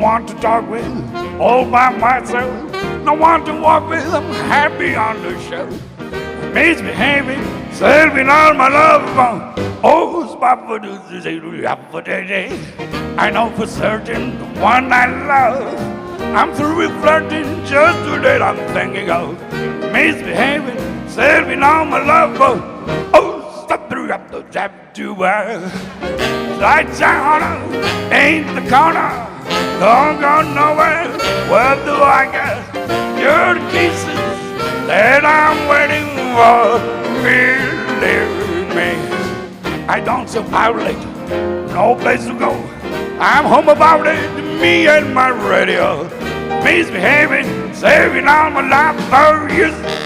one to talk with, all by myself. No one to walk with, I'm happy on the show. Misbehaving, serving all my love on. Oh, I know for certain the one I love. I'm through with flirting, just today I'm thinking of misbehaving, serving all my love on. Oh, stop through up the jab to lights down, ain't the corner. Don't go nowhere, where do I get your kisses that I'm waiting for? Believe me, I don't violate, no place to go. I'm home about it, me and my radio. Misbehaving, saving all my life for years.